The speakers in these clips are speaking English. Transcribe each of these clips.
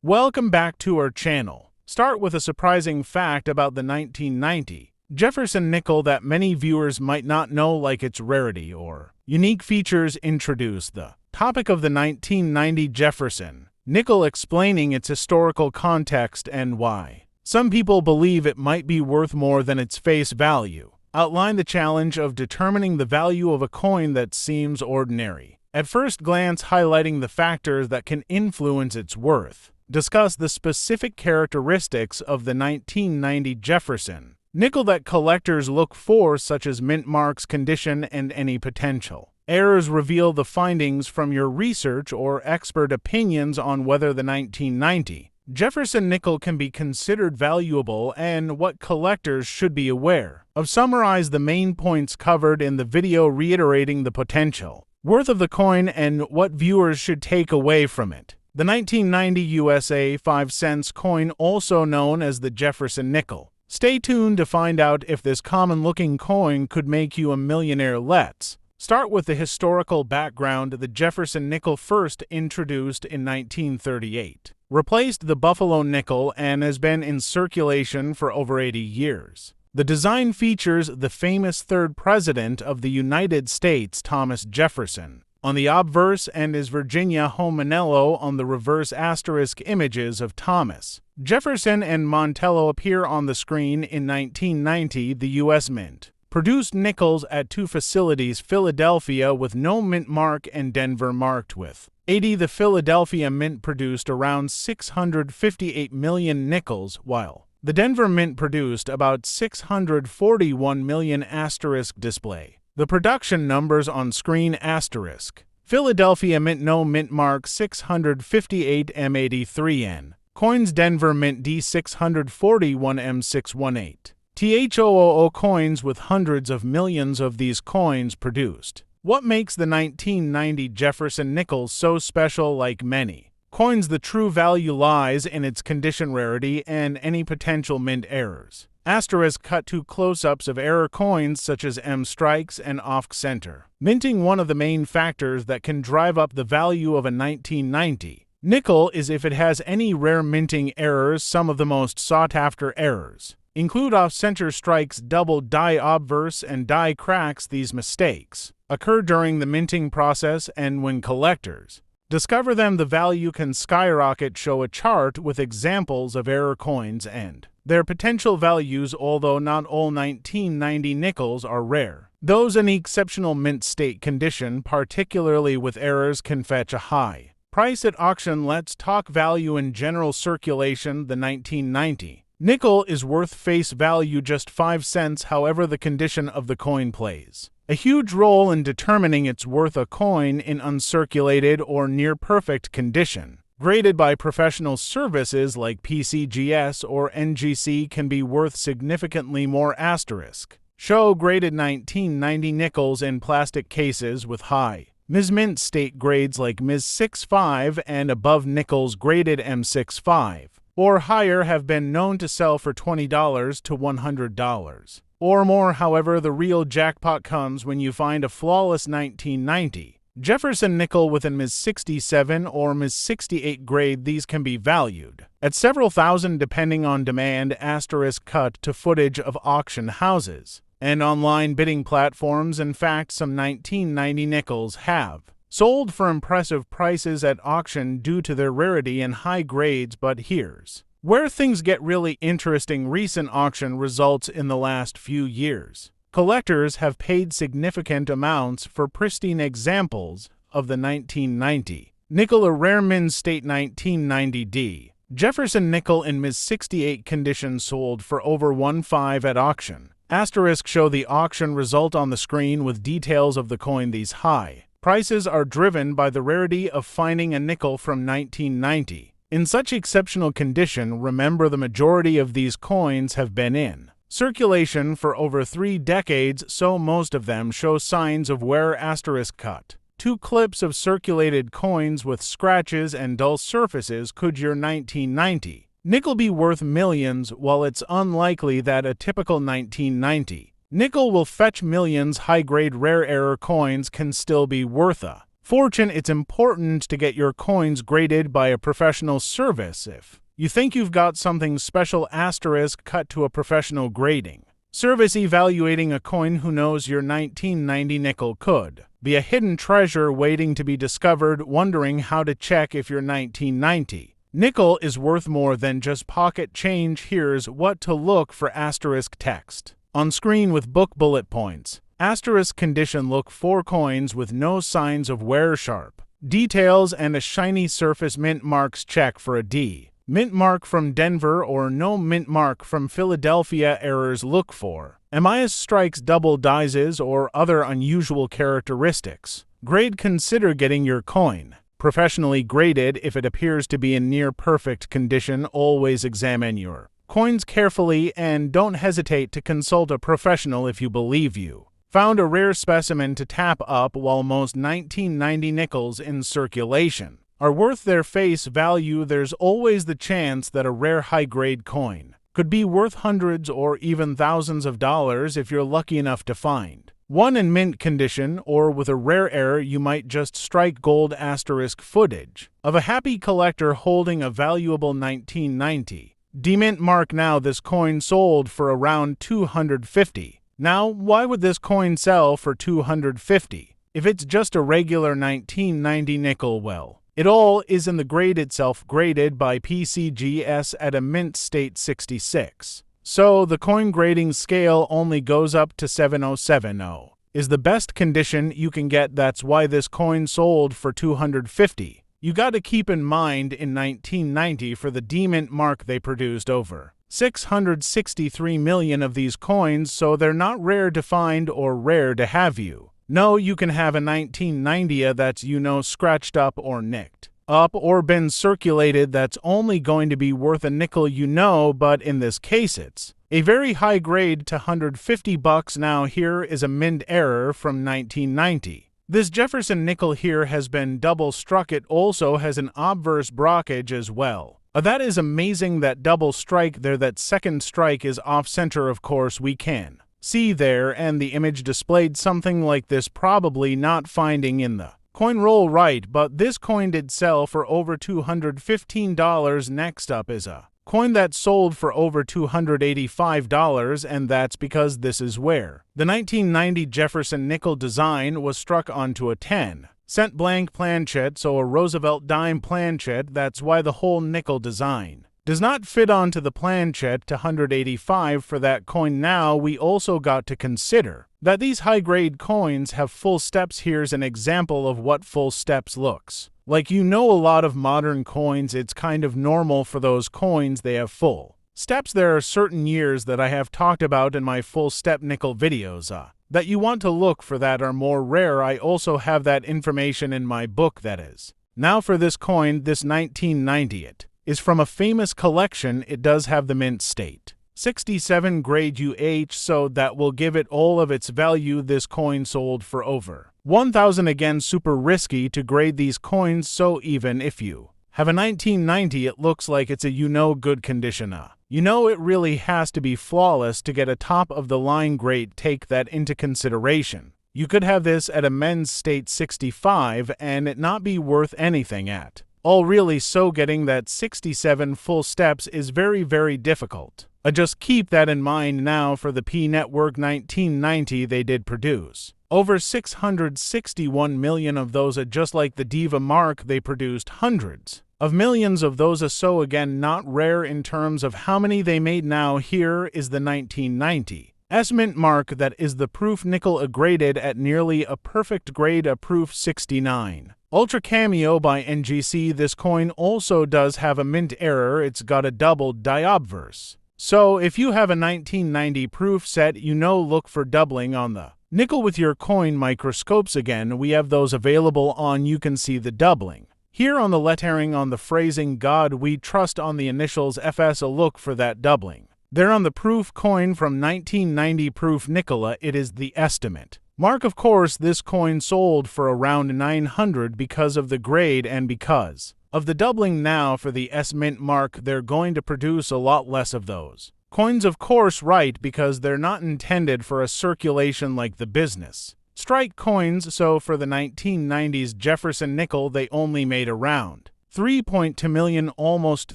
Welcome back to our channel. Start with a surprising fact about the 1990 Jefferson nickel that many viewers might not know, like its rarity or unique features. Introduce the topic of the 1990 Jefferson nickel, explaining its historical context and why some people believe it might be worth more than its face value. Outline the challenge of determining the value of a coin that seems ordinary at first glance, highlighting the factors that can influence its worth. Discuss the specific characteristics of the 1990 Jefferson nickel that collectors look for, such as mint marks, condition, and any potential errors. Reveal the findings from your research or expert opinions on whether the 1990 Jefferson nickel can be considered valuable and what collectors should be aware of. Summarize the main points covered in the video, reiterating the potential worth of the coin and what viewers should take away from it. The 1990 USA 5 cents coin, also known as the Jefferson nickel. Stay tuned to find out if this common-looking coin could make you a millionaire. Let's start with the historical background. The Jefferson nickel, first introduced in 1938, replaced the Buffalo nickel and has been in circulation for over 80 years. The design features the famous third president of the United States, Thomas Jefferson, on the obverse, and is Virginia Homenello on the reverse. Asterisk images of Thomas Jefferson and Montello appear on the screen. In 1990, the U.S. Mint produced nickels at two facilities, Philadelphia with no mint mark and Denver marked with 80. The Philadelphia Mint produced around 658 million nickels, while the Denver Mint produced about 641 million. Asterisk display the production numbers on screen. Asterisk Philadelphia Mint no mint mark 658 M83N. Coins Denver Mint D641 M618. THOOO coins with hundreds of millions of these coins produced. What makes the 1990 Jefferson nickel so special? Like many coins, the true value lies in its condition, rarity, and any potential mint errors. Asterisk cut to close-ups of error coins such as M strikes and off-center minting. One of the main factors that can drive up the value of a 1990 nickel is if it has any rare minting errors. Some of the most sought-after errors include off-center strikes, double die obverse, and die cracks. These mistakes occur during the minting process, and when collectors discover them, the value can skyrocket. Show a chart with examples of error coins and their potential values. Although not all 1990 nickels are rare, those in exceptional mint state condition, particularly with errors, can fetch a high price at auction. Let's talk value in general circulation. The 1990 nickel is worth face value just 5 cents. However, the condition of the coin plays a huge role in determining its worth. A coin in uncirculated or near perfect condition, graded by professional services like PCGS or NGC, can be worth significantly more. Asterisk show graded 1990 nickels in plastic cases with high Ms. Mint state grades like Ms. 65 and above. Nickels graded M65 or higher have been known to sell for $20 to $100 or more. However, the real jackpot comes when you find a flawless 1990 Jefferson nickel with a Ms. 67 or Ms. 68 grade. These can be valued at several thousand depending on demand. Asterisk cut to footage of auction houses and online bidding platforms. In fact, some 1990 nickels have sold for impressive prices at auction due to their rarity and high grades. But here's where things get really interesting. Recent auction results in the last few years. Collectors have paid significant amounts for pristine examples of the 1990 nickel. A rare Min State 1990D Jefferson nickel in Ms. 68 condition sold for over $1.5 at auction. Asterisk show the auction result on the screen with details of the coin. These high prices are driven by the rarity of finding a nickel from 1990 in such exceptional condition. Remember, the majority of these coins have been in circulation for over 3 decades, so most of them show signs of wear. Asterisk cut 2 clips of circulated coins with scratches and dull surfaces. Could your 1990 nickel be worth millions? While it's unlikely that a typical 1990 nickel will fetch millions, high-grade rare error coins can still be worth a fortune, it's important to get your coins graded by a professional service. If you think you've got something special, asterisk cut to a professional grading service evaluating a coin. Who knows, your 1990 nickel could be a hidden treasure waiting to be discovered. Wondering how to check if your 1990 nickel is worth more than just pocket change? Here's what to look for. Asterisk text on screen with book bullet points. Asterisk condition: look for coins with no signs of wear, sharp details, and a shiny surface. Mint marks: check for a D mint mark from Denver or no mint mark from Philadelphia. Errors: look for Amias strikes, double dices, or other unusual characteristics. Grade: consider getting your coin professionally graded if it appears to be in near perfect condition. Always examine your coins carefully and don't hesitate to consult a professional if you believe you found a rare specimen to tap up. While most 1990 nickels in circulation are worth their face value, there's always the chance that a rare high-grade coin could be worth hundreds or even thousands of dollars if you're lucky enough to find one in mint condition, or with a rare error you might just strike gold. Asterisk footage of a happy collector holding a valuable 1990 D-mint mark. Now this coin sold for around $250. Now, why would this coin sell for $250 if it's just a regular 1990 nickel? Well, it all is in the grade itself, graded by PCGS at a mint state 66. So the coin grading scale only goes up to 7070 is the best condition you can get. That's why this coin sold for $250. You got to keep in mind, in 1990, for the D-mint mark, they produced over 663 million of these coins, so they're not rare to find or rare to have. You can have a 1990 that's, scratched up or nicked up or been circulated, that's only going to be worth a nickel, but in this case it's a very high grade to $150. Now here is a mint error from 1990. This Jefferson Nickel here has been double struck. It also has an obverse blockage as well. That is amazing, that double strike there. That second strike is off-center, of course, we can see there, and the image displayed something like this, probably not finding in the coin roll right, but this coin did sell for over $215. Next up is a coin that sold for over $285, and that's because this is where the 1990 Jefferson Nickel design was struck onto a 10-cent blank planchet, so a Roosevelt dime planchet. That's why the whole nickel design does not fit onto the planchet. To $185 for that coin. Now we also got to consider that these high-grade coins have full steps. Here's an example of what full steps looks like. A lot of modern coins, it's kind of normal for those coins, they have full steps. There are certain years that I have talked about in my full step nickel videos that you want to look for that are more rare. I also have that information in my book, that is. Now for this coin, this 1990, it is from a famous collection. It does have the mint state 67 grade UH, so that will give it all of its value. This coin sold for over $1,000. Again, super risky to grade these coins, so even if you have a 1990, it looks like it's a good condition. It really has to be flawless to get a top-of-the-line grade. Take that into consideration. You could have this at a men's state 65 and it not be worth anything at all, really. So getting that 67 full steps is very, very difficult. Just keep that in mind. Now for the P Network 1990, they did produce over 661 million of those. Just like the Diva mark, they produced hundreds of millions of those. So again, not rare in terms of how many they made. Now here is the 1990 S-mint mark. That is the proof nickel, graded at nearly a perfect grade, a proof 69. Ultra Cameo by NGC. This coin also does have a mint error. It's got a double diobverse. So if you have a 1990 proof set, look for doubling on the nickel with your coin microscopes. Again, we have those available on, you can see the doubling here on the lettering, on the phrasing, God we trust, on the initials FS. A look for that doubling there on the proof coin from 1990 proof nickel. It is the estimate mark. Of course, this coin sold for around $900 because of the grade and because of the doubling. Now for the S-mint mark, they're going to produce a lot less of those coins, of course, right, because they're not intended for a circulation like the business strike coins, so for the 1990s Jefferson Nickel they only made around 3.2 million, almost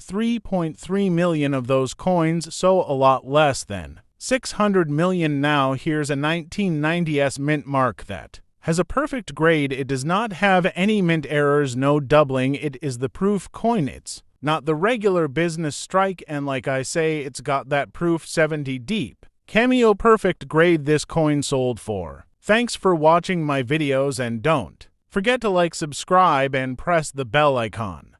3.3 million of those coins, so a lot less than 600 million now. Here's a 1990s mint mark that has a perfect grade. It does not have any mint errors, no doubling. It is the proof coin. It's not the regular business strike, and like I say, it's got that proof 70 deep. Cameo perfect grade this coin sold for. Thanks for watching my videos, and don't forget to like, subscribe, and press the bell icon.